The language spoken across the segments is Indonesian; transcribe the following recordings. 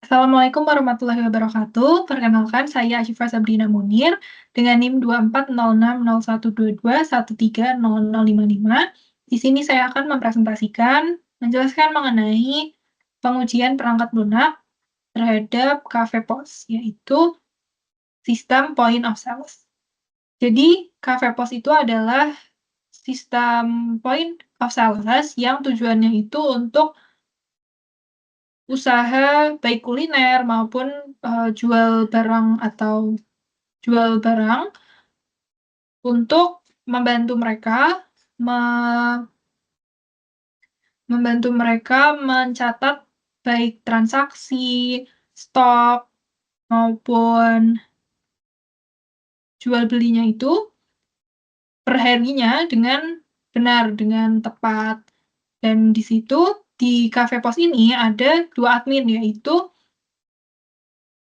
Assalamualaikum warahmatullahi wabarakatuh. Perkenalkan, saya Asyifa Sabrina Munir dengan NIM 24060122130055. Di sini saya akan menjelaskan mengenai pengujian perangkat lunak terhadap KVPOS, yaitu sistem Point of Sales. Jadi, KVPOS itu adalah sistem Point of Sales yang tujuannya itu untuk usaha baik kuliner maupun, jual barang atau jual barang untuk membantu mereka me membantu mereka mencatat baik transaksi, stok, maupun jual belinya itu per harinya dengan benar, dengan tepat. Dan di situ, di Cafe Pos ini ada 2 admin, yaitu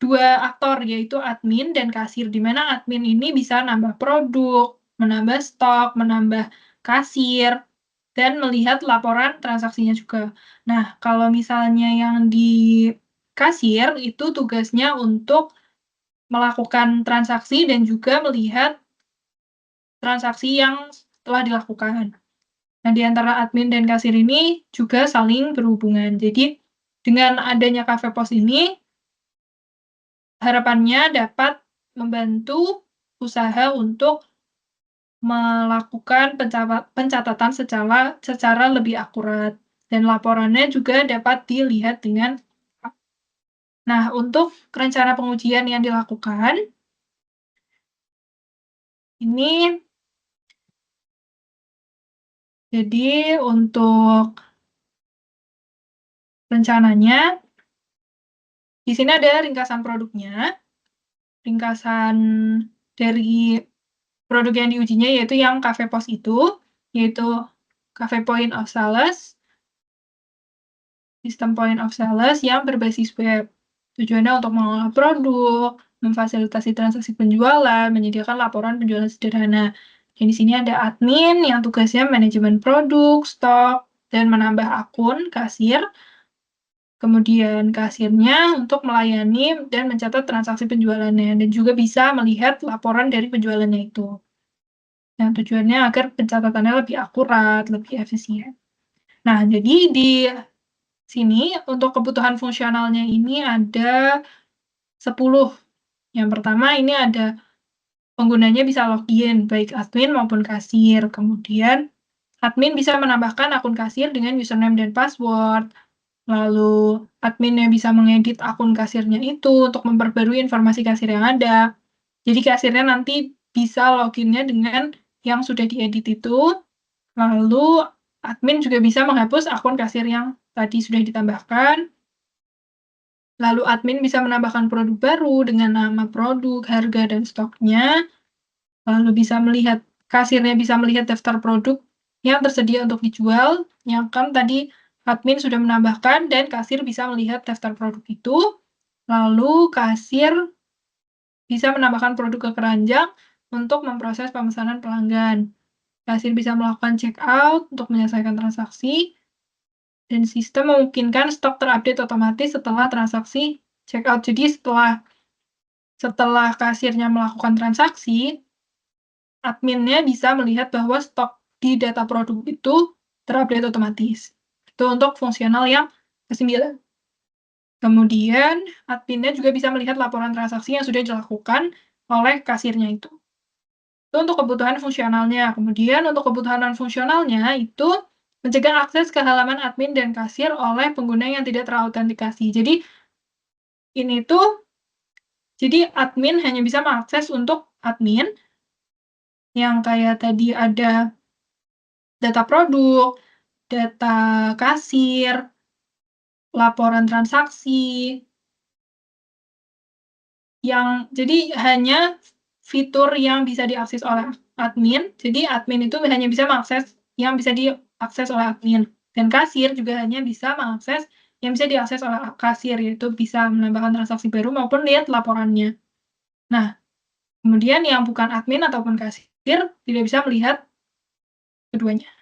2 aktor, yaitu admin dan kasir, di mana admin ini bisa nambah produk, menambah stok, menambah kasir, dan melihat laporan transaksinya juga. Nah, kalau misalnya yang di kasir, itu tugasnya untuk melakukan transaksi dan juga melihat transaksi yang telah dilakukan. Nah, di antara admin dan kasir ini juga saling berhubungan. Jadi, dengan adanya Cafe Pos ini, harapannya dapat membantu usaha untuk melakukan pencatatan secara lebih akurat dan laporannya juga dapat dilihat dengan nah, untuk rencana pengujian yang dilakukan, ini jadi untuk rencananya, di sini ada ringkasan produknya, ringkasan dari produk yang diujinya yaitu yang Cafe Pos itu, yaitu Cafe Point of Sales, sistem Point of Sales yang berbasis web. Tujuannya untuk mengolah produk, memfasilitasi transaksi penjualan, menyediakan laporan penjualan sederhana. Dan di sini ada admin yang tugasnya manajemen produk, stok, dan menambah akun kasir. Kemudian kasirnya untuk melayani dan mencatat transaksi penjualannya, dan juga bisa melihat laporan dari penjualannya itu. Nah, tujuannya agar pencatatannya lebih akurat, lebih efisien. Nah, jadi di sini untuk kebutuhan fungsionalnya ini ada 10. Yang pertama ini ada penggunanya bisa login, baik admin maupun kasir. Kemudian admin bisa menambahkan akun kasir dengan username dan password. Lalu adminnya bisa mengedit akun kasirnya itu untuk memperbarui informasi kasir yang ada. Jadi kasirnya nanti bisa loginnya dengan yang sudah diedit itu. Lalu admin juga bisa menghapus akun kasir yang tadi sudah ditambahkan. Lalu admin bisa menambahkan produk baru dengan nama produk, harga, dan stoknya. Lalu kasirnya bisa melihat daftar produk yang tersedia untuk dijual, yang kan tadi admin sudah menambahkan dan kasir bisa melihat daftar produk itu. Lalu kasir bisa menambahkan produk ke keranjang untuk memproses pemesanan pelanggan. Kasir bisa melakukan check out untuk menyelesaikan transaksi, dan sistem memungkinkan stok terupdate otomatis setelah transaksi check out. Jadi setelah kasirnya melakukan transaksi, adminnya bisa melihat bahwa stok di data produk itu terupdate otomatis. Itu untuk fungsional yang ke-9. Kemudian, adminnya juga bisa melihat laporan transaksi yang sudah dilakukan oleh kasirnya itu. Itu untuk kebutuhan fungsionalnya. Kemudian untuk kebutuhan non-fungsionalnya itu mencegah akses ke halaman admin dan kasir oleh pengguna yang tidak terautentikasi. Ini tuh jadi admin hanya bisa mengakses untuk admin yang kayak tadi ada data produk, data kasir, laporan transaksi, jadi hanya fitur yang bisa diakses oleh admin, jadi admin itu hanya bisa mengakses yang bisa diakses oleh admin, dan kasir juga hanya bisa mengakses yang bisa diakses oleh kasir, yaitu bisa menambahkan transaksi baru maupun lihat laporannya. Nah, kemudian yang bukan admin ataupun kasir tidak bisa melihat keduanya.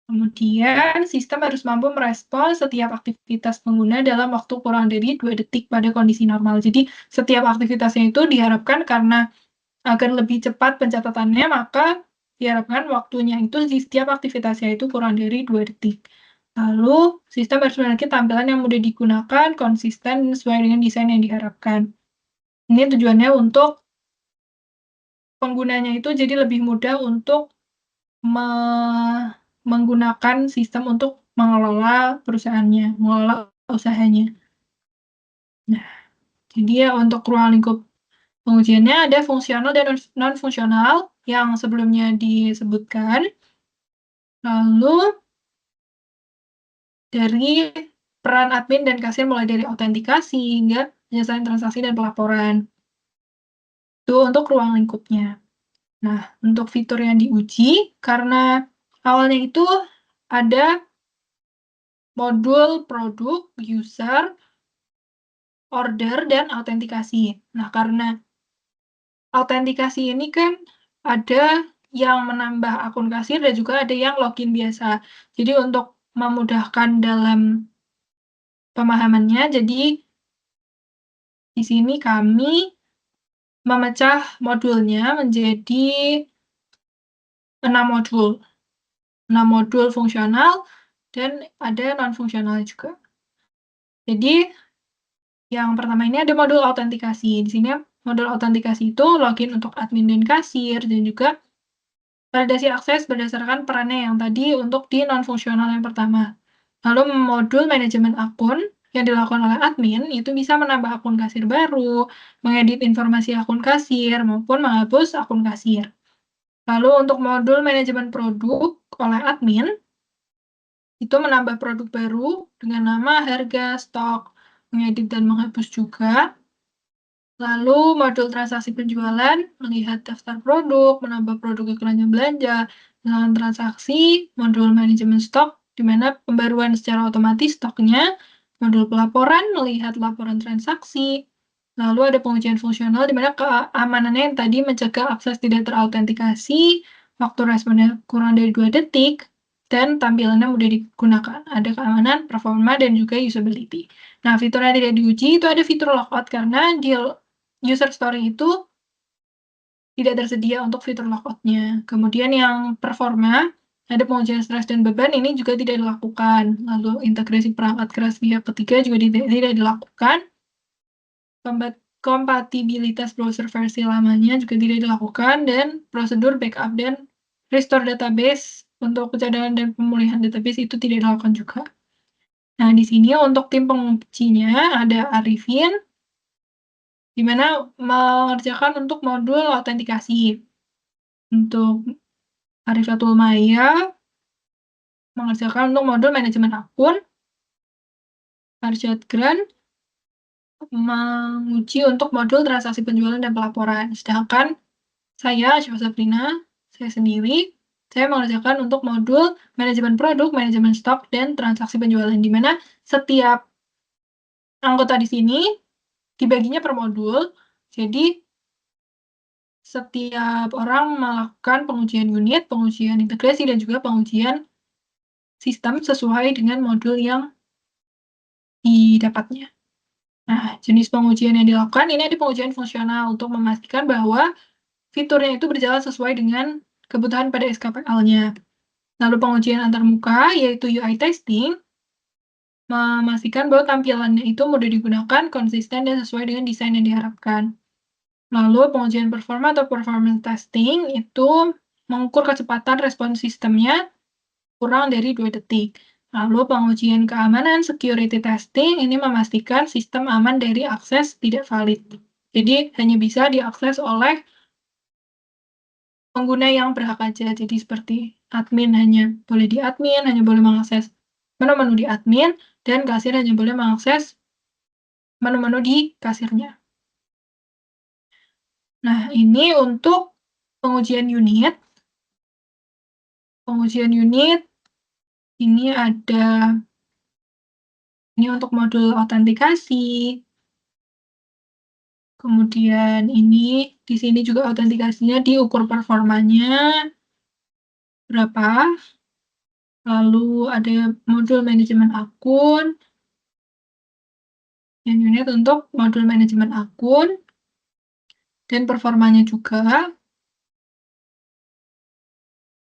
Kemudian, sistem harus mampu merespons setiap aktivitas pengguna dalam waktu kurang dari 2 detik pada kondisi normal. Jadi, setiap aktivitasnya itu diharapkan karena agar lebih cepat pencatatannya, maka diharapkan waktunya itu di setiap aktivitasnya itu kurang dari 2 detik. Lalu, sistem harus memiliki tampilan yang mudah digunakan, konsisten, dan sesuai dengan desain yang diharapkan. Ini tujuannya untuk penggunanya itu jadi lebih mudah untuk me menggunakan sistem untuk mengelola perusahaannya, mengelola usahanya. Nah, jadi ya untuk ruang lingkup pengujiannya ada fungsional dan non-fungsional yang sebelumnya disebutkan. Lalu dari peran admin dan kasir mulai dari autentikasi hingga penyelesaian transaksi dan pelaporan. Itu untuk ruang lingkupnya. Nah, untuk fitur yang diuji, karena awalnya itu ada modul produk, user, order, dan autentikasi. Nah, karena autentikasi ini kan ada yang menambah akun kasir dan juga ada yang login biasa. Jadi untuk memudahkan dalam pemahamannya, jadi di sini kami memecah modulnya menjadi 6 modul. 6 modul fungsional dan ada non-fungsional juga. Jadi yang pertama ini ada modul autentikasi. Di sini modul autentikasi itu login untuk admin dan kasir dan juga validasi akses berdasarkan perannya yang tadi untuk di non-fungsional yang pertama. Lalu modul manajemen akun yang dilakukan oleh admin itu bisa menambah akun kasir baru, mengedit informasi akun kasir, maupun menghapus akun kasir. Lalu untuk modul manajemen produk oleh admin, itu menambah produk baru dengan nama, harga, stok, mengedit dan menghapus juga. Lalu modul transaksi penjualan, melihat daftar produk, menambah produk ke keranjang belanja, melakukan transaksi, modul manajemen stok, di mana pembaruan secara otomatis stoknya, modul pelaporan, melihat laporan transaksi, lalu ada pengujian fungsional, di mana keamanannya yang tadi mencegah akses tidak terautentikasi, waktu responnya kurang dari 2 detik, dan tampilannya mudah digunakan. Ada keamanan, performa, dan juga usability. Nah, fitur yang tidak diuji itu ada fitur logout karena di user story itu tidak tersedia untuk fitur logout-nya. Kemudian yang performa, ada pengujian stres dan beban ini juga tidak dilakukan. Lalu integrasi perangkat keras pihak ketiga juga tidak dilakukan. Kompatibilitas browser versi lamanya juga tidak dilakukan dan prosedur backup dan restore database untuk pencadangan dan pemulihan database itu tidak dilakukan juga. Nah, di sini untuk tim pengujinya ada Arifin, di mana mengerjakan untuk modul autentikasi. Untuk Arifatul Maya mengerjakan untuk modul manajemen akun. Arsyad Gran menguji untuk modul transaksi penjualan dan pelaporan. Sedangkan saya, Syifa Sabrina, saya sendiri, saya mengerjakan untuk modul manajemen produk, manajemen stok, dan transaksi penjualan, di mana setiap anggota di sini dibaginya per modul. Jadi setiap orang melakukan pengujian unit, pengujian integrasi, dan juga pengujian sistem sesuai dengan modul yang didapatnya. Nah, jenis pengujian yang dilakukan ini ada pengujian fungsional untuk memastikan bahwa fiturnya itu berjalan sesuai dengan kebutuhan pada SKPL-nya. Lalu pengujian antarmuka, yaitu UI testing, memastikan bahwa tampilannya itu mudah digunakan, konsisten, dan sesuai dengan desain yang diharapkan. Lalu pengujian performa atau performance testing itu mengukur kecepatan respon sistemnya kurang dari 2 detik. Lalu pengujian keamanan security testing ini memastikan sistem aman dari akses tidak valid. Jadi hanya bisa diakses oleh pengguna yang berhak aja. Jadi seperti admin hanya boleh di admin, hanya boleh mengakses menu-menu di admin, dan kasir hanya boleh mengakses menu-menu di kasirnya. Nah, ini untuk pengujian unit. Pengujian unit ini ada ini untuk modul autentikasi. Kemudian ini di sini juga autentikasinya diukur performanya berapa. lalu ada modul manajemen akun, dan unit untuk modul manajemen akun, dan performanya juga.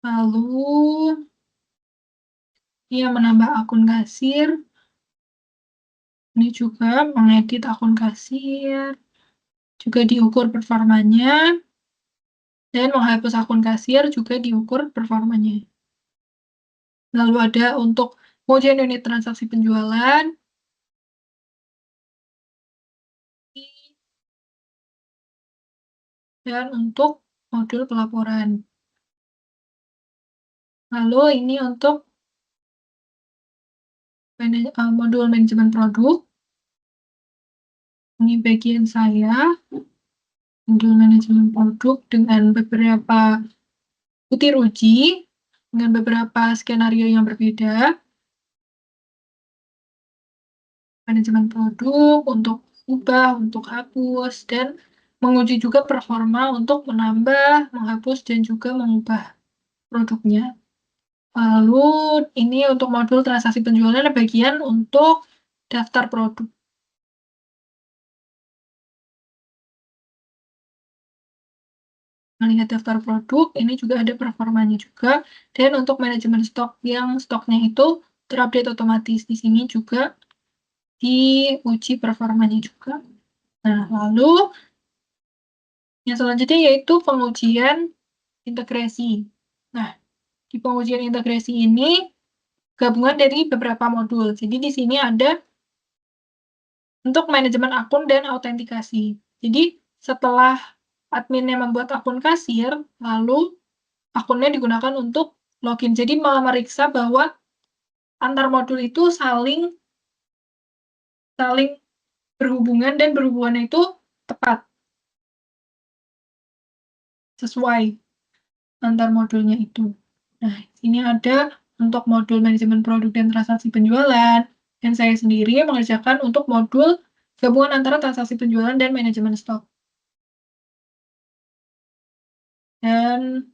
Lalu dia menambah akun kasir, ini juga mengedit akun kasir, juga diukur performanya, dan menghapus akun kasir juga diukur performanya. Lalu ada untuk pengujian unit transaksi penjualan, dan untuk modul pelaporan. Lalu ini untuk modul manajemen produk. Ini bagian saya, modul manajemen produk dengan beberapa butir uji, dengan beberapa skenario yang berbeda. Manajemen produk untuk ubah, untuk hapus, dan menguji juga performa untuk menambah, menghapus, dan juga mengubah produknya. Lalu ini untuk modul transaksi penjualan bagian untuk daftar produk. Melihat daftar produk, ini juga ada performanya juga. Dan untuk manajemen stok yang stoknya itu terupdate otomatis. Di sini juga diuji performanya juga. Nah, lalu yang selanjutnya yaitu pengujian integrasi. Nah, di pengujian integrasi ini gabungan dari beberapa modul. Jadi di sini ada untuk manajemen akun dan autentikasi. Jadi setelah adminnya membuat akun kasir, lalu akunnya digunakan untuk login. Jadi memeriksa bahwa antar modul itu saling saling berhubungan dan berhubungannya itu tepat, sesuai antar modulnya itu. Nah, ini ada untuk modul manajemen produk dan transaksi penjualan, dan saya sendiri mengerjakan untuk modul gabungan antara transaksi penjualan dan manajemen stok. Dan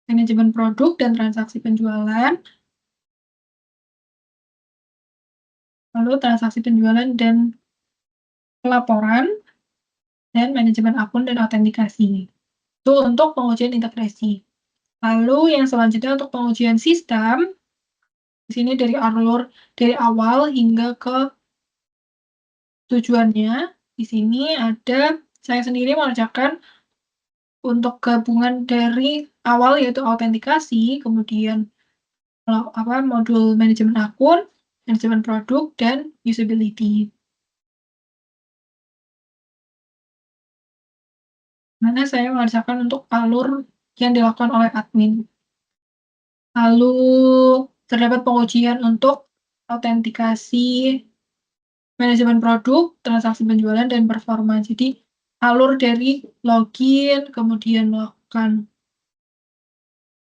manajemen produk dan transaksi penjualan, lalu transaksi penjualan dan pelaporan, dan manajemen akun dan autentikasi. Itu untuk pengujian integrasi. Lalu yang selanjutnya untuk pengujian sistem, di sini dari alur dari awal hingga ke tujuannya. Di sini ada saya sendiri mengerjakan untuk gabungan dari awal yaitu autentikasi, kemudian modul manajemen akun, manajemen produk, dan usability. Mana saya mengerjakan untuk alur yang dilakukan oleh admin. Lalu terdapat pengujian untuk autentikasi manajemen produk, transaksi penjualan, dan performa. Jadi alur dari login, kemudian melakukan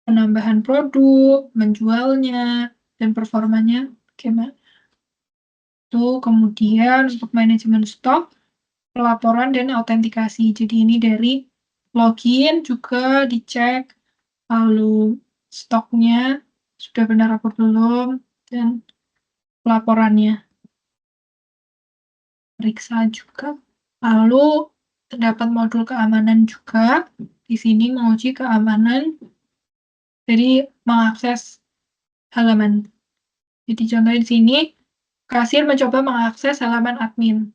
penambahan produk, menjualnya, dan performanya bagaimana. Itu kemudian untuk manajemen stok, pelaporan, dan autentikasi. Jadi ini dari login juga dicek, lalu stoknya sudah benar apa belum, dan pelaporannya periksa juga. Lalu terdapat modul keamanan juga. Di sini menguji keamanan dari mengakses halaman. Jadi contohnya di sini, kasir mencoba mengakses halaman admin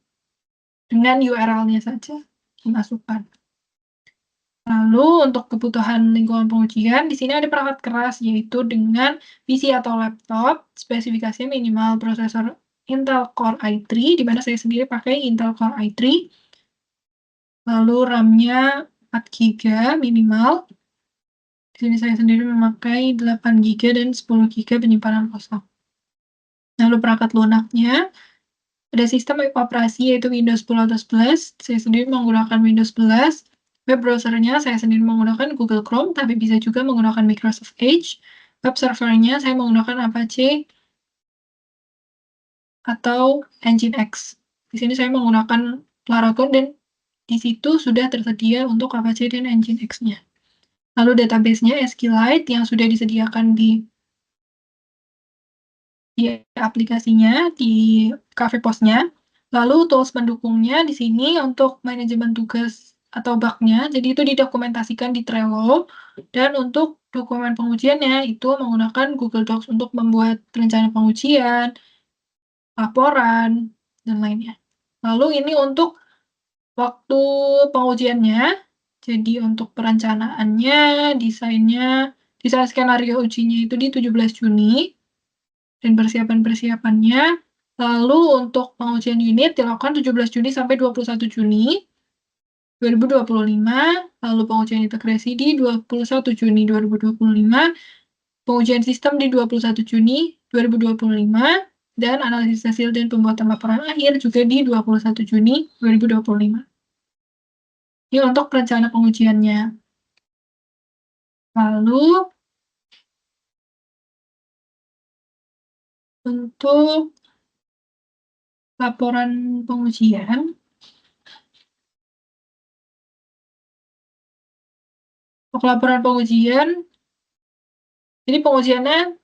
dengan URL-nya saja dimasukkan. Lalu untuk kebutuhan lingkungan pengujian, di sini ada perangkat keras yaitu dengan PC atau laptop, spesifikasinya minimal prosesor Intel Core i3, di mana saya sendiri pakai Intel Core i3. Lalu RAM-nya 4 GB minimal. Di sini saya sendiri memakai 8 GB dan 10 GB penyimpanan kosong. Lalu perangkat lunaknya, ada sistem operasi yaitu Windows 10 atau 11. Saya sendiri menggunakan Windows 11. Web browsernya saya sendiri menggunakan Google Chrome, tapi bisa juga menggunakan Microsoft Edge. Web servernya saya menggunakan Apache atau Nginx. Di sini saya menggunakan Laragon dan di situ sudah tersedia untuk Apache dan Nginx-nya. lalu database-nya SQLite yang sudah disediakan di aplikasinya, di Cafe Post-nya. Lalu tools pendukungnya di sini untuk manajemen tugas atau bug-nya, jadi itu didokumentasikan di Trello. Dan untuk dokumen pengujiannya itu menggunakan Google Docs untuk membuat rencana pengujian, laporan, dan lainnya. Lalu ini untuk waktu pengujiannya, jadi untuk perencanaannya, desain skenario ujinya itu di 17 Juni, dan persiapan-persiapannya. Lalu untuk pengujian unit dilakukan 17 Juni sampai 21 Juni 2025, lalu pengujian integrasi di 21 Juni 2025, pengujian sistem di 21 Juni 2025, dan analisis hasil dan pembuatan laporan akhir juga di 21 Juni 2025. Ini untuk rencana pengujiannya. Lalu untuk laporan pengujian, jadi pengujiannya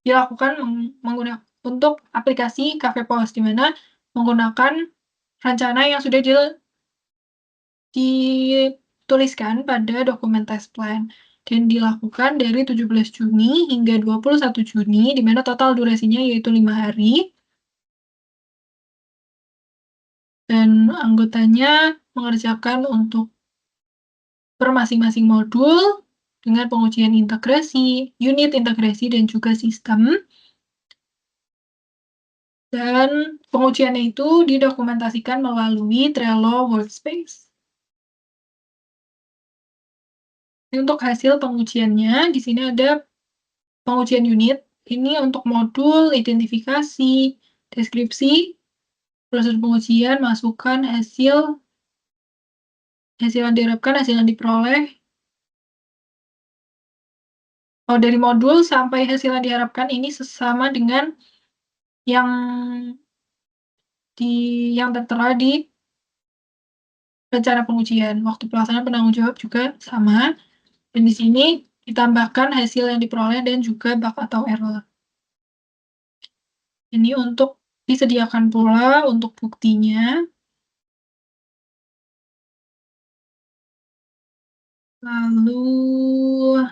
dilakukan menggunakan untuk aplikasi Cafe Post, di mana menggunakan rencana yang sudah dituliskan pada dokumen test plan dan dilakukan dari 17 Juni hingga 21 Juni, di mana total durasinya yaitu 5 hari. Dan anggotanya mengerjakan untuk per masing-masing modul dengan pengujian integrasi, unit integrasi, dan juga sistem. Dan pengujiannya itu didokumentasikan melalui Trello Workspace. Ini untuk hasil pengujiannya, di sini ada pengujian unit. Ini untuk modul, identifikasi, deskripsi, proses pengujian, masukan, hasil yang diharapkan, hasil yang diperoleh. Oh, dari modul sampai hasil yang diharapkan ini sesama dengan yang tertera di rencana pengujian. Waktu pelaksanaan penanggung jawab juga sama. Dan di sini ditambahkan hasil yang diperoleh dan juga bug atau error. Ini untuk disediakan pula untuk buktinya. Lalu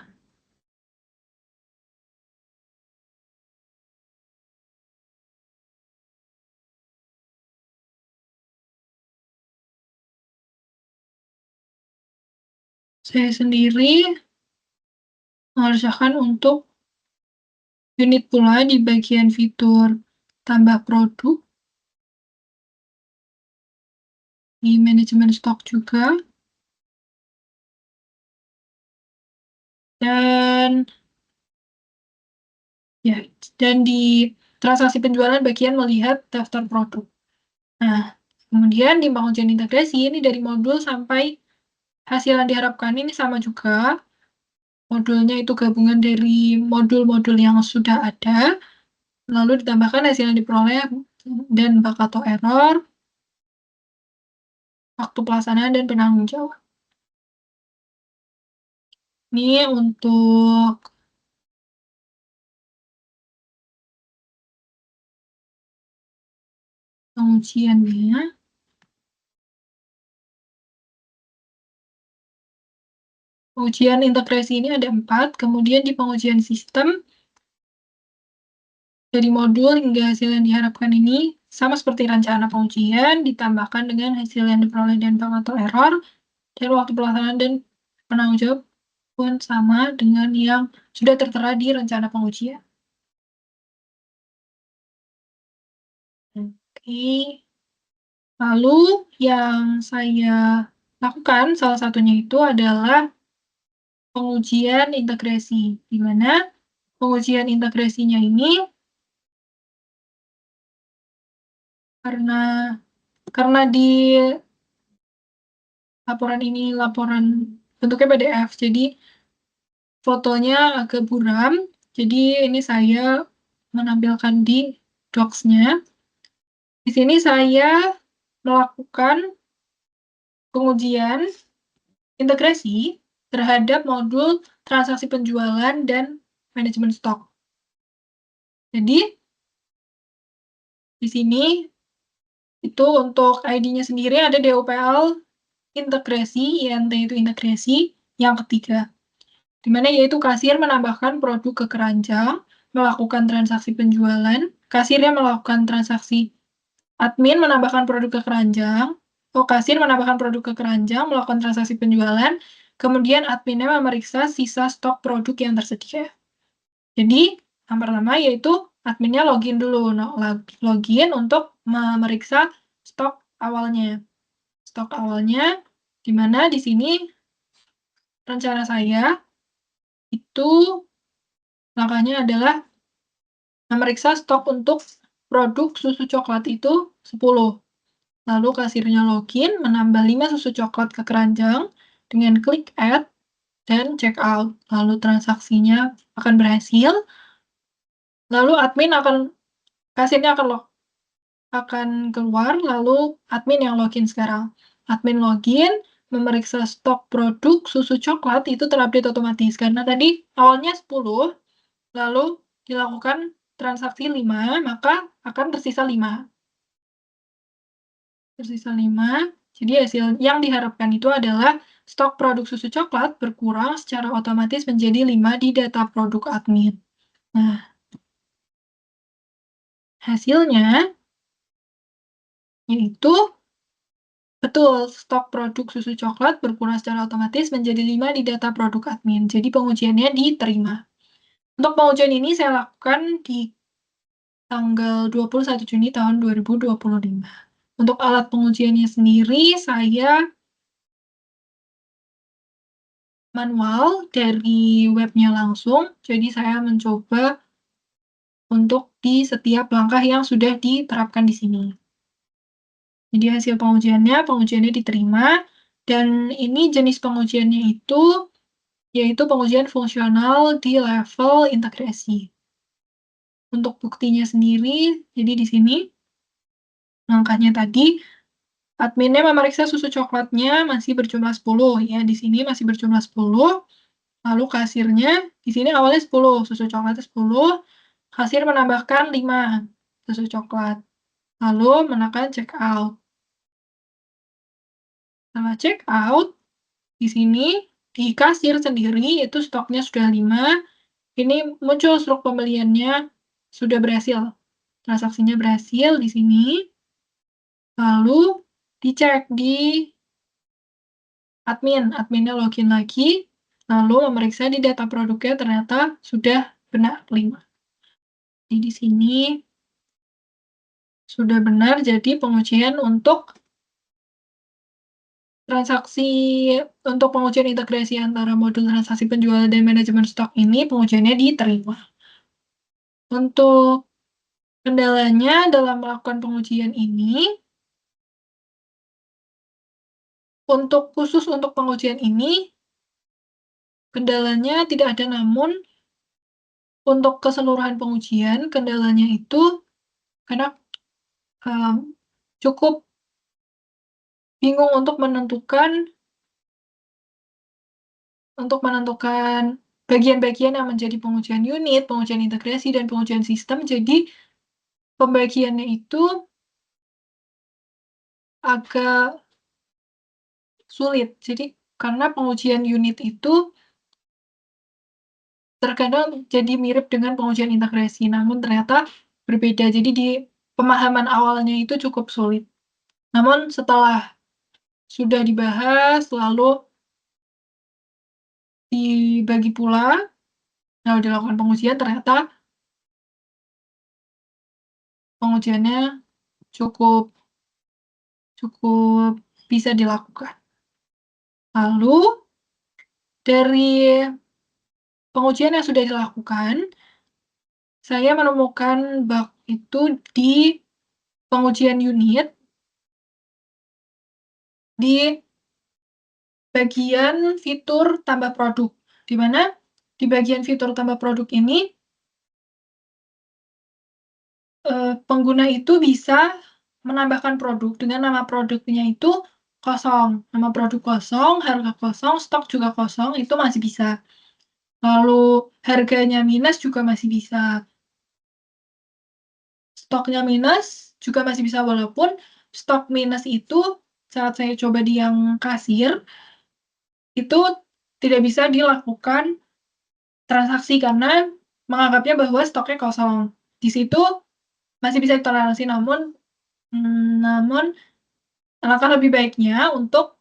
saya sendiri mengerjakan untuk unit pula di bagian fitur tambah produk, di manajemen stok juga. Dan ya, dan di transaksi penjualan bagian melihat daftar produk. Nah, kemudian di pengujian integrasi ini dari modul sampai hasil yang diharapkan ini sama juga. Modulnya itu gabungan dari modul-modul yang sudah ada, lalu ditambahkan hasil yang diperoleh dan bug atau error, waktu pelaksanaan, dan penanggung jawab. Ini untuk pengujiannya. Pengujian integrasi ini ada 4, kemudian di pengujian sistem, dari modul hingga hasil yang diharapkan ini sama seperti rencana pengujian, ditambahkan dengan hasil yang diperoleh dan bug atau error, dan waktu pelaksanaan dan penanggung jawab pun sama dengan yang sudah tertera di rencana pengujian. Oke. Lalu yang saya lakukan salah satunya itu adalah pengujian integrasi, di mana pengujian integrasinya ini karena di laporan ini bentuknya PDF, jadi fotonya agak buram. Jadi ini saya menampilkan di docs-nya. Di sini saya melakukan pengujian integrasi terhadap modul transaksi penjualan dan manajemen stok. Jadi, di sini itu untuk ID-nya sendiri ada DOPL integrasi, INT itu integrasi, yang ketiga. Di mana yaitu kasir menambahkan produk ke keranjang, melakukan transaksi penjualan, kasirnya melakukan transaksi, admin menambahkan produk ke keranjang, kasir menambahkan produk ke keranjang, melakukan transaksi penjualan, kemudian adminnya memeriksa sisa stok produk yang tersedia. Jadi, yang pertama yaitu adminnya login dulu, login untuk memeriksa stok awalnya. Stok awalnya, di mana di sini rencana saya itu langkahnya adalah memeriksa stok untuk produk susu coklat itu 10. Lalu kasirnya login, menambah 5 susu coklat ke keranjang dengan klik add dan check out. Lalu transaksinya akan berhasil. Lalu kasirnya akan keluar, lalu admin yang login sekarang. Admin login, memeriksa stok produk susu coklat itu terupdate otomatis. Karena tadi awalnya 10, lalu dilakukan transaksi 5, maka akan tersisa 5. Tersisa 5, jadi hasil yang diharapkan itu adalah stok produk susu coklat berkurang secara otomatis menjadi 5 di data produk admin. Nah, hasilnya yaitu betul, stok produk susu coklat berkurang secara otomatis menjadi 5 di data produk admin. Jadi pengujiannya diterima. Untuk pengujian ini saya lakukan di tanggal 21 Juni tahun 2025. Untuk alat pengujiannya sendiri, saya manual dari webnya langsung, jadi saya mencoba untuk di setiap langkah yang sudah diterapkan di sini. Jadi hasil pengujiannya diterima, dan ini jenis pengujiannya itu yaitu pengujian fungsional di level integrasi. Untuk buktinya sendiri, jadi di sini langkahnya tadi, adminnya memeriksa susu coklatnya masih berjumlah 10, ya di sini masih berjumlah 10, lalu kasirnya di sini awalnya 10, susu coklatnya 10, kasir menambahkan 5 susu coklat, lalu menekan check out. Setelah check out, di sini di kasir sendiri itu stoknya sudah 5. Ini muncul struk pembeliannya sudah berhasil. Transaksinya berhasil di sini. Lalu dicek di adminnya login lagi, lalu memeriksa di data produknya ternyata sudah benar 5. Jadi di sini sudah benar, jadi pengujian untuk pengujian integrasi antara modul transaksi penjualan dan manajemen stok ini pengujiannya diterima. Untuk kendalanya dalam melakukan pengujian ini, khusus untuk pengujian ini, kendalanya tidak ada, namun untuk keseluruhan pengujian, kendalanya itu karena cukup bingung untuk menentukan bagian-bagian yang menjadi pengujian unit, pengujian integrasi, dan pengujian sistem. Jadi pembagiannya itu agak sulit. Jadi karena pengujian unit itu terkadang jadi mirip dengan pengujian integrasi, namun ternyata berbeda. Jadi di pemahaman awalnya itu cukup sulit. Namun setelah sudah dibahas, lalu dibagi pula, lalu dilakukan pengujian, ternyata pengujiannya cukup cukup bisa dilakukan. Lalu dari pengujian yang sudah dilakukan, saya menemukan bug itu di pengujian unit di bagian fitur tambah produk, di mana di bagian fitur tambah produk ini, pengguna itu bisa menambahkan produk dengan nama produknya itu kosong, nama produk kosong, harga kosong, stok juga kosong, itu masih bisa. Lalu harganya minus juga masih bisa. Stoknya minus juga masih bisa, walaupun stok minus itu saat saya coba di yang kasir, itu tidak bisa dilakukan transaksi karena menganggapnya bahwa stoknya kosong. Di situ masih bisa ditoleransi, namun alangkah lebih baiknya untuk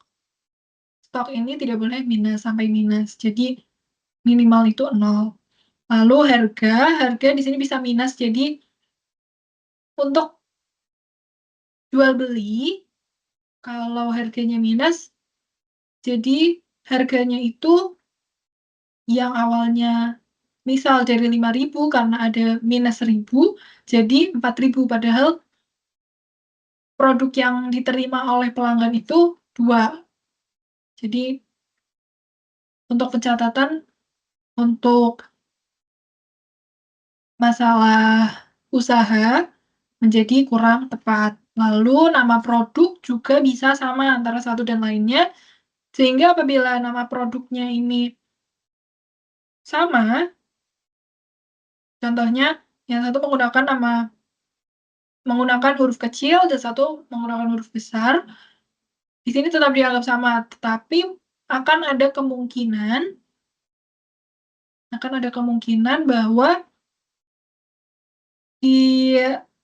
stok ini tidak boleh minus, sampai minus. Jadi minimal itu 0. Lalu harga di sini bisa minus, jadi untuk jual beli, kalau harganya minus, jadi harganya itu yang awalnya misal dari 5.000 karena ada minus 1.000, jadi 4.000, padahal produk yang diterima oleh pelanggan itu 2. Jadi untuk pencatatan, untuk masalah usaha menjadi kurang tepat. Lalu nama produk juga bisa sama antara satu dan lainnya, sehingga apabila nama produknya ini sama, contohnya yang satu menggunakan huruf kecil dan satu menggunakan huruf besar, di sini tetap dianggap sama, tetapi akan ada kemungkinan bahwa di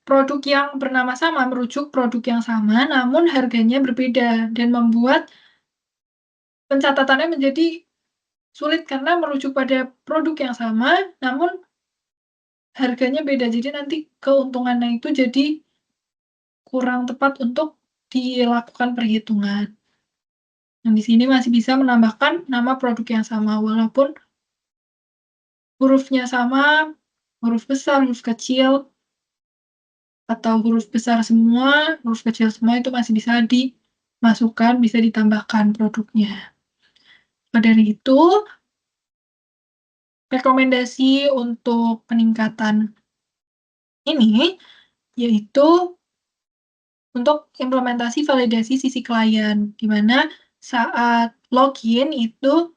produk yang bernama sama, merujuk produk yang sama, namun harganya berbeda dan membuat pencatatannya menjadi sulit karena merujuk pada produk yang sama, namun harganya beda. Jadi nanti keuntungannya itu jadi kurang tepat untuk dilakukan perhitungan. Nah, di sini masih bisa menambahkan nama produk yang sama, walaupun hurufnya sama, huruf besar, huruf kecil, atau huruf besar semua, huruf kecil semua itu masih bisa dimasukkan, bisa ditambahkan produknya. Maka dari itu, rekomendasi untuk peningkatan ini yaitu untuk implementasi validasi sisi klien, di mana saat login itu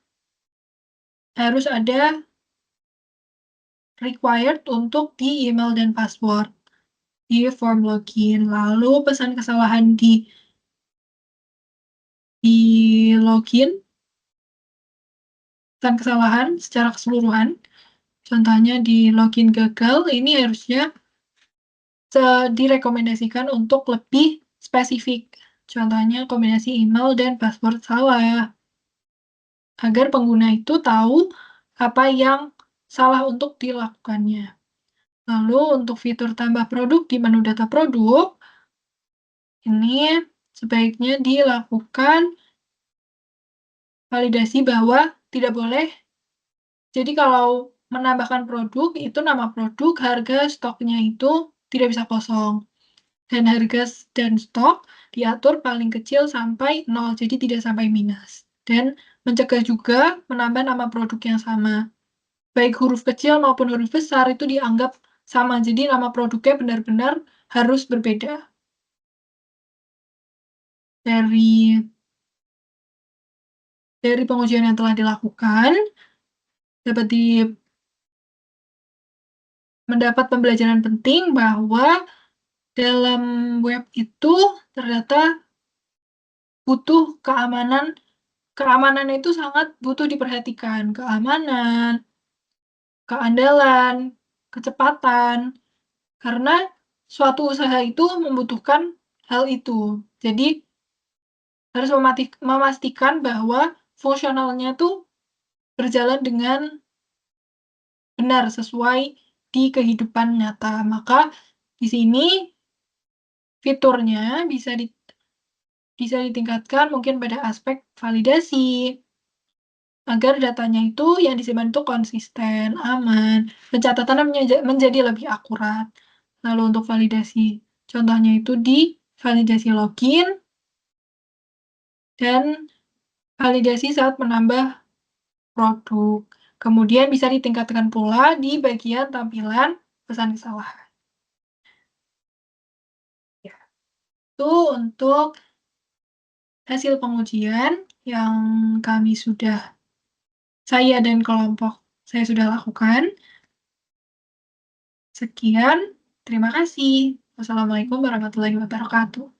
harus ada required untuk di email dan password di form login. Lalu pesan kesalahan di login, pesan kesalahan secara keseluruhan, contohnya di login gagal, ini harusnya direkomendasikan untuk lebih spesifik. Contohnya kombinasi email dan password salah, agar pengguna itu tahu apa yang salah untuk dilakukannya. Lalu untuk fitur tambah produk di menu data produk, ini sebaiknya dilakukan validasi bahwa tidak boleh. Jadi kalau menambahkan produk, itu nama produk, harga, stoknya itu tidak bisa kosong. Dan harga dan stok diatur paling kecil sampai 0, jadi tidak sampai minus. Dan mencegah juga menambah nama produk yang sama. Baik huruf kecil maupun huruf besar itu dianggap sama, jadi nama produknya benar-benar harus berbeda. Dari pengujian yang telah dilakukan, dapat mendapat pembelajaran penting bahwa dalam web itu ternyata butuh keamanan. Keamanan itu sangat butuh diperhatikan. Keamanan, keandalan, kecepatan, karena suatu usaha itu membutuhkan hal itu. Jadi harus memastikan bahwa fungsionalnya tuh berjalan dengan benar sesuai di kehidupan nyata. Maka di sini fiturnya bisa ditingkatkan mungkin pada aspek validasi, agar datanya itu yang disimpan itu konsisten, aman, pencatatannya menjadi lebih akurat. Lalu untuk validasi, contohnya itu di validasi login dan validasi saat menambah produk. Kemudian bisa ditingkatkan pula di bagian tampilan pesan kesalahan. Ya, itu untuk hasil pengujian yang kami sudah saya dan kelompok saya sudah lakukan. Sekian, terima kasih. Wassalamualaikum warahmatullahi wabarakatuh.